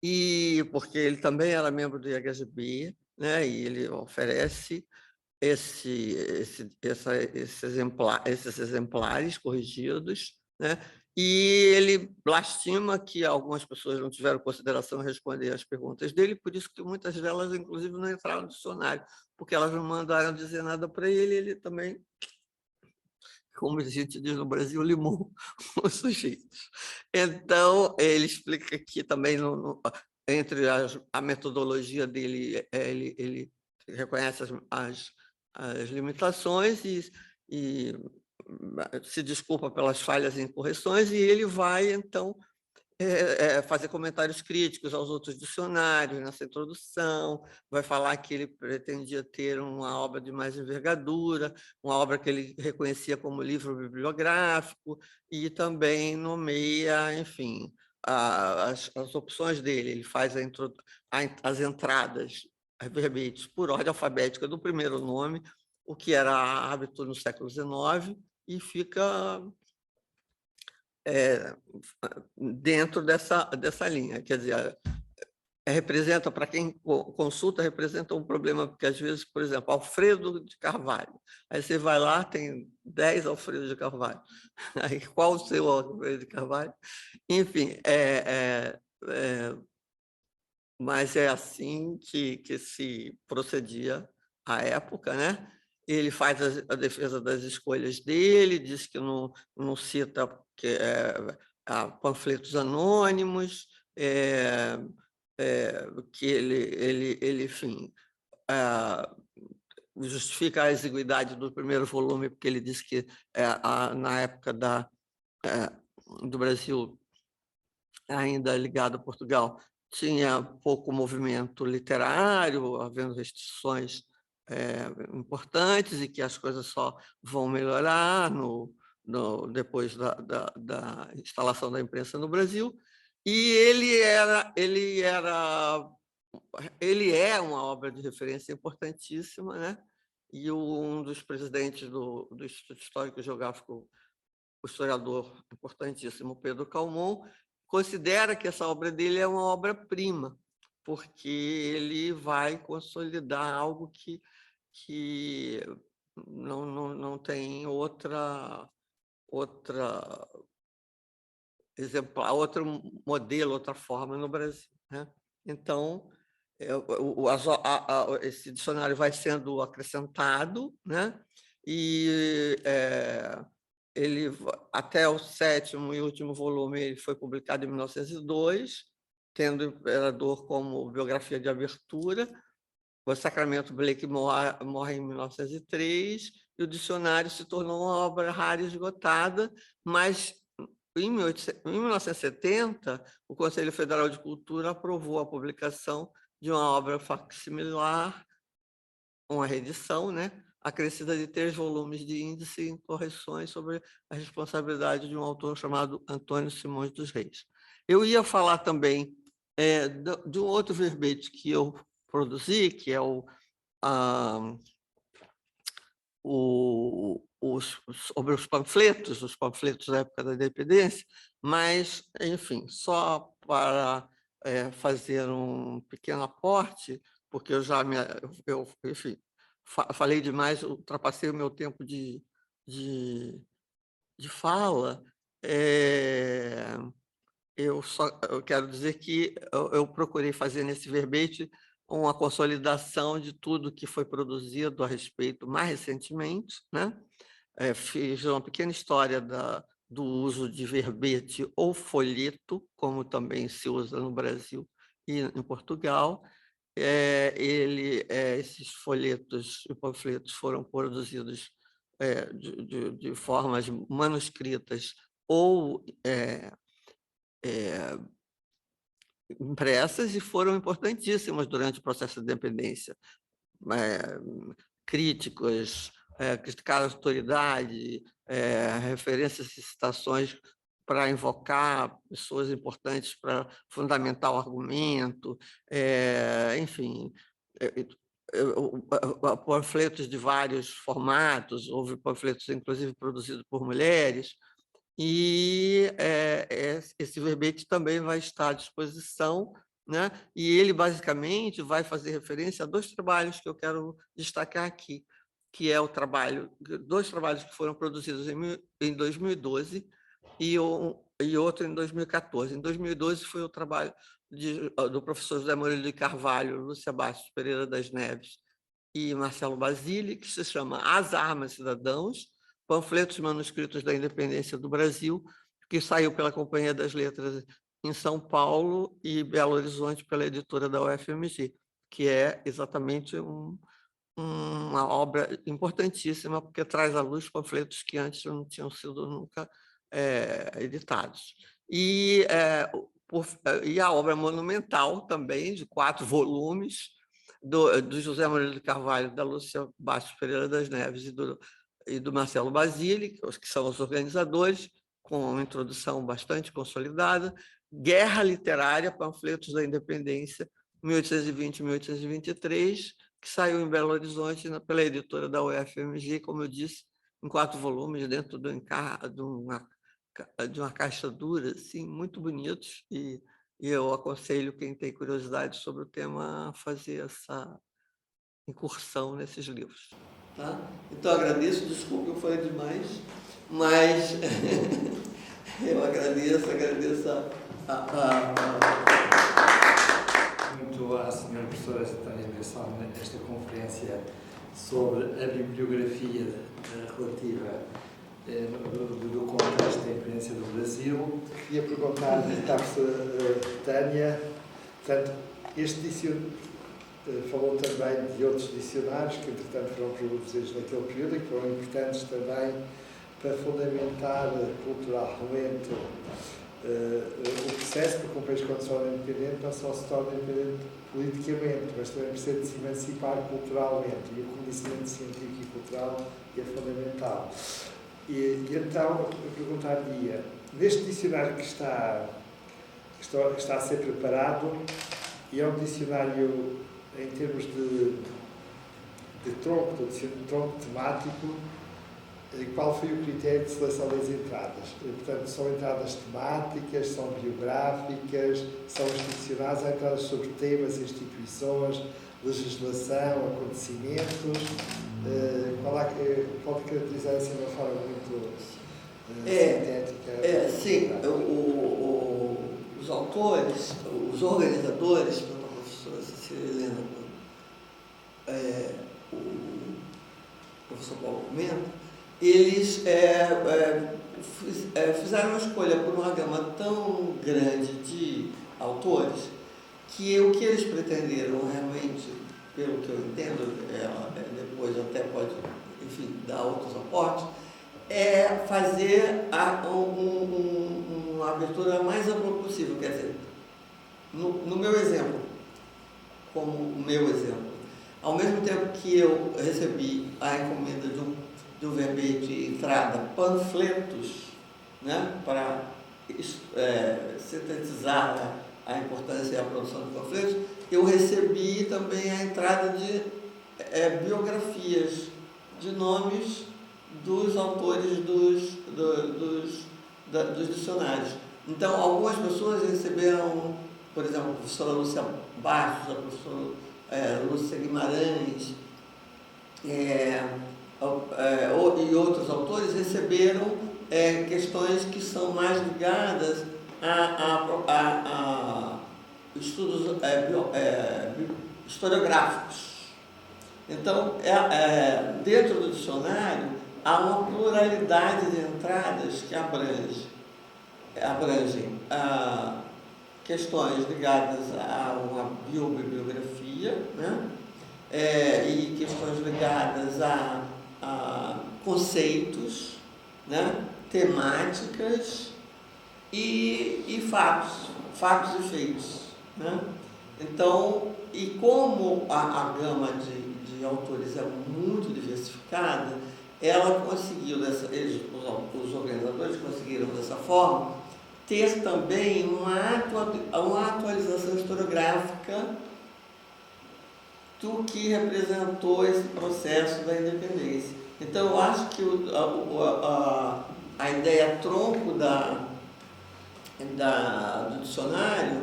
e porque ele também era membro do IHGB, né, e ele oferece esses exemplares corrigidos, né? E ele lastima que algumas pessoas não tiveram consideração em responder às perguntas dele, por isso que muitas delas, inclusive, não entraram no dicionário, porque elas não mandaram dizer nada para ele, ele também, como a gente diz no Brasil, limou os sujeitos. Então, ele explica que também, entre a metodologia dele, ele reconhece as limitações e se desculpa pelas falhas e incorreções, e ele vai, então, fazer comentários críticos aos outros dicionários nessa introdução, vai falar que ele pretendia ter uma obra de mais envergadura, uma obra que ele reconhecia como livro bibliográfico, e também nomeia, enfim, as opções dele. Ele faz as entradas, as verbetes, por ordem alfabética do primeiro nome, o que era hábito no século XIX, e fica dentro dessa linha. Quer dizer, representa, para quem consulta, representa um problema, porque às vezes, por exemplo, Alfredo de Carvalho, aí você vai lá, tem 10 Alfredo de Carvalho, aí qual o seu Alfredo de Carvalho? Enfim, mas é assim que se procedia à época, né? Ele faz a defesa das escolhas dele, diz que não cita panfletos anônimos, que ele enfim, justifica a exiguidade do primeiro volume, porque ele diz que na época do Brasil, ainda ligado a Portugal, tinha pouco movimento literário, havendo restrições importantes, e que as coisas só vão melhorar depois da instalação da imprensa no Brasil. E ele é uma obra de referência importantíssima, né? E um dos presidentes do Instituto Histórico e Geográfico, o historiador importantíssimo Pedro Calmon, considera que essa obra dele é uma obra-prima, porque ele vai consolidar algo que não tem outro exemplar, outro modelo, outra forma no Brasil, né? Então, esse dicionário vai sendo acrescentado, né? E ele, até o 7º e último volume, ele foi publicado em 1902, tendo o Imperador como biografia de abertura. O Sacramento Blake morre em 1903, e o dicionário se tornou uma obra rara e esgotada, mas em 1970, o Conselho Federal de Cultura aprovou a publicação de uma obra facsimilar, uma reedição, né, acrescida de 3 volumes de índice e correções sobre a responsabilidade de um autor chamado Antônio Simões dos Reis. Eu ia falar também de um outro verbete que eu produzi, que é sobre os panfletos da época da independência, mas, enfim, só para fazer um pequeno aporte, porque enfim, falei demais, ultrapassei o meu tempo de fala. Eu quero dizer que eu procurei fazer nesse verbete uma consolidação de tudo que foi produzido a respeito mais recentemente, né? Fiz uma pequena história do uso de verbete ou folheto, como também se usa no Brasil e em Portugal. Esses folhetos e panfletos foram produzidos de formas manuscritas ou impressas e foram importantíssimas durante o processo de independência. Críticos, criticar a autoridade, referências e citações para invocar pessoas importantes para fundamentar o argumento, enfim, panfletos de vários formatos, houve panfletos, inclusive, produzidos por mulheres, e esse verbete também vai estar à disposição, né? E ele, basicamente, vai fazer referência a 2 trabalhos que eu quero destacar aqui, que é 2 trabalhos que foram produzidos em 2012 e outro em 2014. Em 2012 foi o trabalho do professor José Murilo de Carvalho, Lúcia Bastos Pereira das Neves e Marcelo Basile, que se chama As Armas Cidadãos, panfletos manuscritos da independência do Brasil, que saiu pela Companhia das Letras em São Paulo e Belo Horizonte pela editora da UFMG, que é exatamente uma obra importantíssima, porque traz à luz panfletos que antes não tinham sido nunca editados. E a obra monumental também, de 4 volumes, do José Murilo de Carvalho, da Lúcia Bastos Pereira das Neves e do Marcelo Basile, que são os organizadores, com uma introdução bastante consolidada. Guerra Literária, Panfletos da Independência, 1820-1823, que saiu em Belo Horizonte pela editora da UFMG, como eu disse, em 4 volumes, dentro de uma caixa dura, assim, muito bonitos, e eu aconselho quem tem curiosidade sobre o tema a fazer essa incursão nesses livros. Tá? Então, agradeço, desculpe, eu falei demais, mas eu agradeço muito à senhora professora Tânia Bessão nesta conferência sobre a bibliografia relativa do contexto da independência do Brasil. Queria perguntar à professora Tânia, portanto, este dicionário, falou também de outros dicionários que, entretanto, foram produzidos naquele período e que foram importantes também para fundamentar culturalmente o processo, porque um país, quando se torna independente, não só se torna independente politicamente, mas também precisa de se emancipar culturalmente, e o conhecimento científico e cultural é fundamental. E então, eu perguntaria, neste dicionário que está a ser preparado, e é um dicionário em termos de tronco temático, qual foi o critério de seleção das entradas? Portanto, são entradas temáticas, são biográficas, são institucionais, há entradas sobre temas, instituições, legislação, acontecimentos. Pode caracterizar assim de uma forma muito sintética? Sim, os autores, os organizadores, a professora Cecília Helena, o professor Paulo Pimenta, eles fizeram uma escolha por uma gama tão grande de autores que o que eles pretenderam realmente, pelo que eu entendo, depois até pode, enfim, dar outros aportes, é fazer uma abertura mais ampla possível. Quer dizer, no meu exemplo, como o meu exemplo, ao mesmo tempo que eu recebi a encomenda de um verbete de entrada, panfletos, né, para sintetizar a importância e a produção de panfletos, eu recebi também a entrada de biografias, de nomes dos autores dos dicionários. Então, algumas pessoas receberam, por exemplo, a professora Lúcia Bastos, a professora Lúcia Guimarães, e outros autores receberam questões que são mais ligadas a estudos historiográficos. Então, dentro do dicionário, há uma pluralidade de entradas que abrangem questões ligadas a uma biobibliografia, né? E questões ligadas a conceitos, né? Temáticas e fatos e feitos. né? Então, e como a gama de autores é muito diversificada, ela conseguiu, os organizadores conseguiram dessa forma, ter também uma atualização historiográfica do que representou esse processo da independência. Então, eu acho que a ideia tronco do dicionário,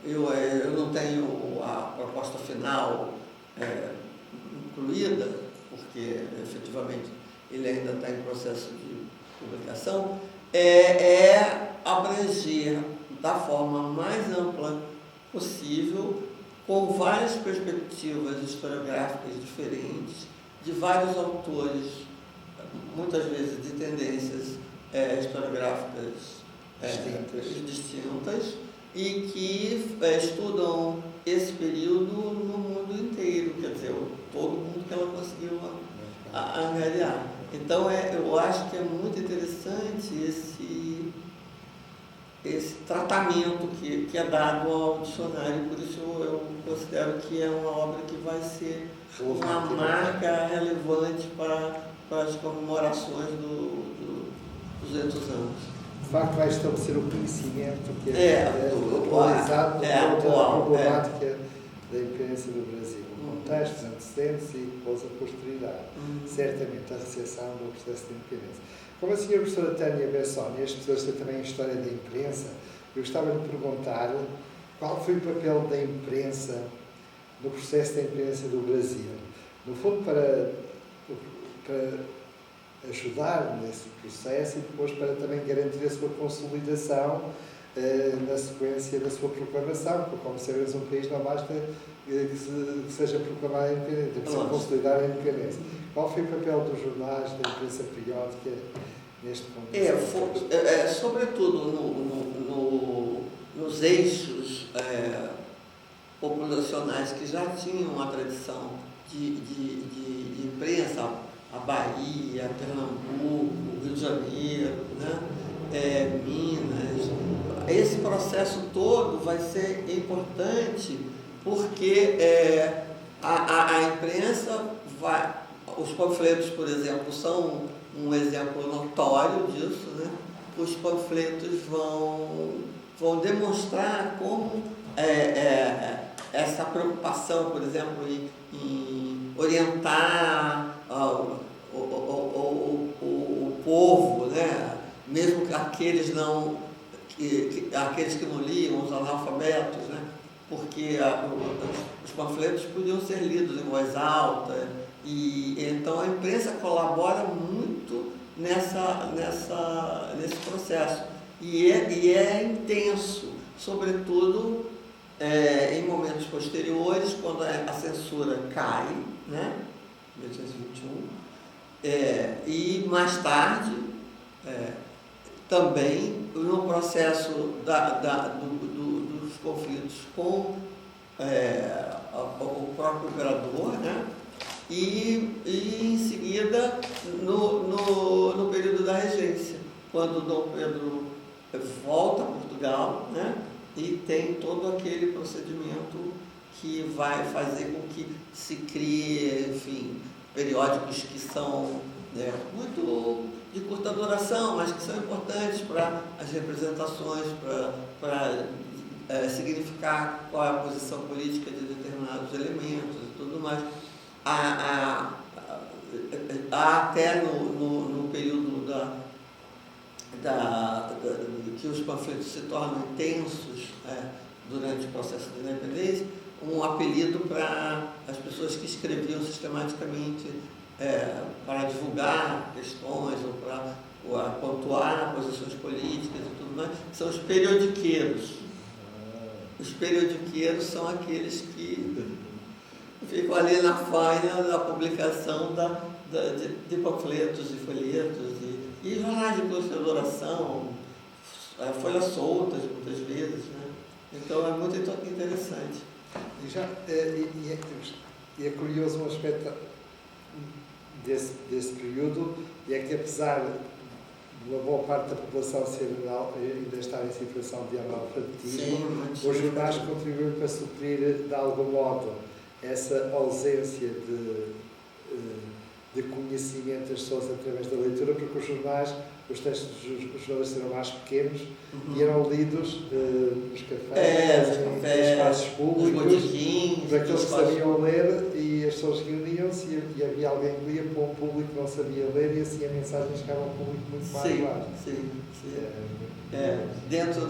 eu não tenho a proposta final incluída, porque efetivamente ele ainda está em processo de publicação, abranger da forma mais ampla possível, com várias perspectivas historiográficas diferentes, de vários autores, muitas vezes de tendências historiográficas distintas, e que estudam esse período no mundo inteiro, quer dizer, todo mundo que ela conseguiu angariar. Então, eu acho que é muito interessante esse tratamento que é dado ao dicionário, por isso eu considero que é uma obra que vai ser uma marca relevante para as comemorações dos 200 anos. De facto, vai estabelecer o conhecimento que atualizado de toda a problemática da independência do Brasil, o contexto, os antecedentes e depois a posterioridade. Certamente a recepção do processo de independência. Como a senhora professora Tânia Bessoni, as pessoas têm também a história da imprensa, eu gostava de perguntar qual foi o papel da imprensa no processo da independência do Brasil. No fundo, para ajudar nesse processo e depois para também garantir a sua consolidação na sequência da sua proclamação, porque, como sabemos, um país não basta que seja proclamado independente, tem que ser consolidar a independência. Qual foi o papel dos jornais, da imprensa periódica neste contexto? Sobretudo nos eixos populacionais que já tinham uma tradição de imprensa, a Bahia, Pernambuco, Rio de Janeiro, né? Minas. Esse processo todo vai ser importante porque a imprensa os panfletos, por exemplo, são um exemplo notório disso, né? Os panfletos vão demonstrar como essa preocupação, por exemplo, em orientar o povo, né? Mesmo que aqueles que não liam, os analfabetos, né? Porque os panfletos podiam ser lidos em voz alta, e então a imprensa colabora muito nesse processo, e é intenso, sobretudo em momentos posteriores, quando a censura cai, né? 1821, e mais tarde, também no processo dos conflitos com o próprio imperador, né? E em seguida no período da regência, quando Dom Pedro volta a Portugal, né? E tem todo aquele procedimento que vai fazer com que se crie, enfim, periódicos que são muito de curta duração, mas que são importantes para as representações, para significar qual é a posição política de determinados elementos e tudo mais. Até no período que os panfletos se tornam intensos durante o processo de independência, um apelido para as pessoas que escreviam sistematicamente para divulgar questões ou para pontuar posições políticas e tudo mais, são os periodiqueiros. Os periodiqueiros são aqueles que ficam ali na faina da publicação de panfletos e folhetos e jornais de consideração, folhas soltas muitas vezes, né? Então é muito interessante. E é curioso um aspecto desse período, e é que apesar uma boa parte da população ainda está em situação de analfabetismo, os jornais contribuem para suprir, de algum modo, essa ausência de conhecimento das pessoas através da leitura, porque os textos dos jornalistas eram mais pequenos e eram lidos nos cafés, nos espaços públicos, por aqueles que sabiam ler, e as pessoas reuniam-se e havia alguém que lia para um público que não sabia ler, e assim a mensagem chegava a um público muito mais vasto. Dentro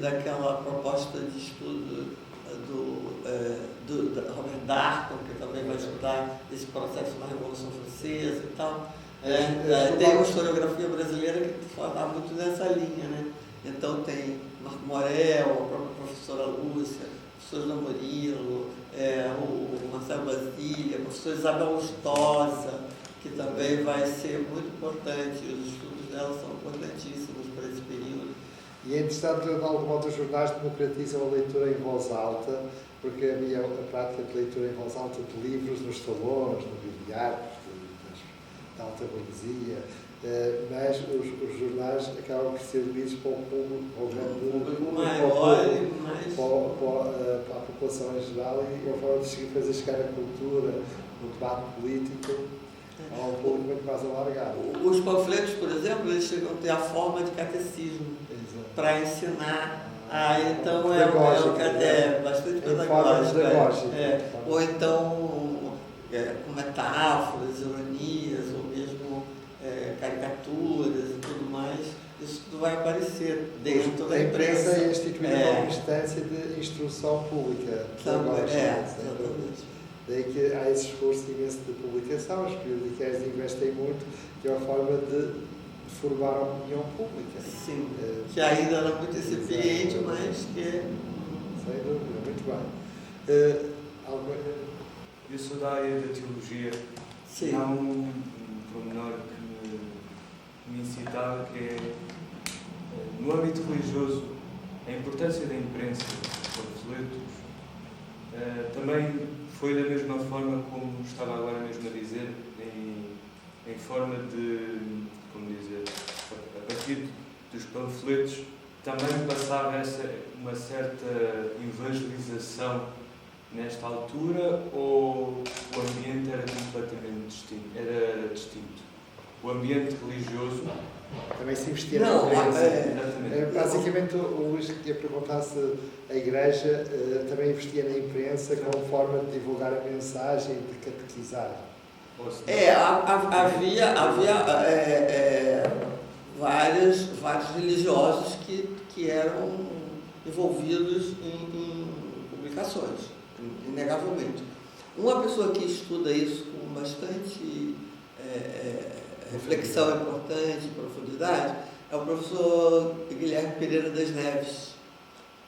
daquela proposta de estudo do Robert Darnton, que também vai estudar esse processo na Revolução Francesa e tal. Tem uma historiografia brasileira que fala muito nessa linha, né? Então tem Marco Morel, a própria professora Lúcia, o professor Lamorilo, o Marcelo Basília, a professora Isabel Lustosa, que também vai ser muito importante, os estudos dela são importantíssimos para esse período. E é interessante, de algum modo, os jornais democratizam a leitura em voz alta, porque havia a prática de leitura em voz alta de livros nos salões, no biliário, da alta burguesia, mas os jornais acabam por ser lidos para o público maior, para a população em geral, e uma forma de fazer chegar a cultura, o debate político, a um público muito mais alargado. Os panfletos, por exemplo, eles chegam a ter a forma de catecismo para ensinar. Então bastante pedagógico. Ou então com metáforas, ironias, ou mesmo caricaturas e tudo mais. Isso tudo vai aparecer dentro da imprensa. A imprensa é instituída como instância de instrução pública. Exatamente. Daí que há esse esforço imenso de publicação, os periódicos investem muito, que é uma forma de formar a opinião pública. Sim, que ainda era muito incipiente, mas que... Sem dúvida, muito bem. Eu sou da área da teologia. Sim. Há um pormenor que me incitava, que é, no âmbito religioso, a importância da imprensa, dos panfletos, também foi da mesma forma como estava agora mesmo a dizer, em forma de, como dizer, a partir dos panfletos também passava uma certa evangelização nesta altura, ou o ambiente era completamente distinto? O ambiente religioso também se investia na imprensa. Basicamente, o Luís queria perguntar se a Igreja também investia na imprensa como forma de divulgar a mensagem, de catequizar. Havia vários religiosos que eram envolvidos em publicações, inegavelmente. Uma pessoa que estuda isso com bastante reflexão importante, profundidade, é o professor Guilherme Pereira das Neves.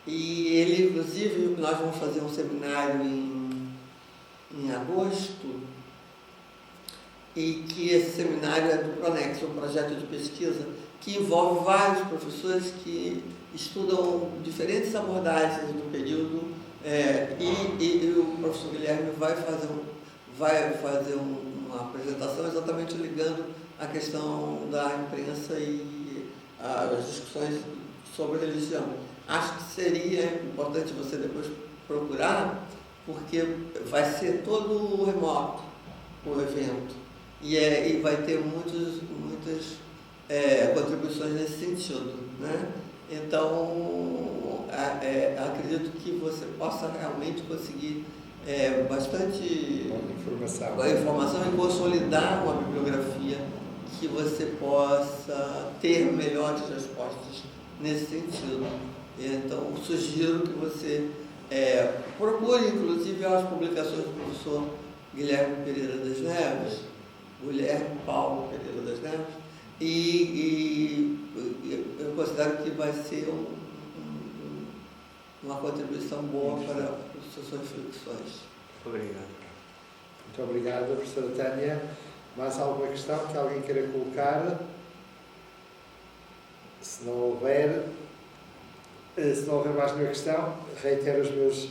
E ele, inclusive, nós vamos fazer um seminário em agosto, e que esse seminário é do Pronex, um projeto de pesquisa que envolve vários professores que estudam diferentes abordagens do período, e o professor Guilherme vai fazer uma apresentação exatamente ligando a questão da imprensa e as discussões sobre religião. Acho que seria importante você depois procurar, porque vai ser todo remoto o evento e vai ter muitas contribuições nesse sentido, né? Então, acredito que você possa realmente conseguir bastante informação e consolidar uma bibliografia que você possa ter melhores respostas nesse sentido. Então, sugiro que você procure, inclusive, as publicações do professor Guilherme Pereira das Neves, Guilherme Paulo Pereira das Neves, e eu considero que vai ser uma contribuição boa para as suas reflexões. Obrigado. Muito obrigado, professora Tânia. Mais alguma questão que alguém queira colocar? Se não houver mais nenhuma questão, reitero os meus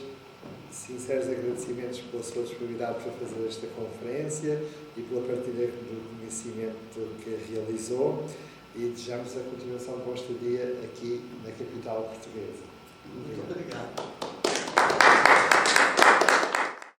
sinceros agradecimentos pela sua disponibilidade para fazer esta conferência e pela partilha do conhecimento que realizou. e desejamos a continuação com este dia aqui na capital portuguesa. Muito obrigado.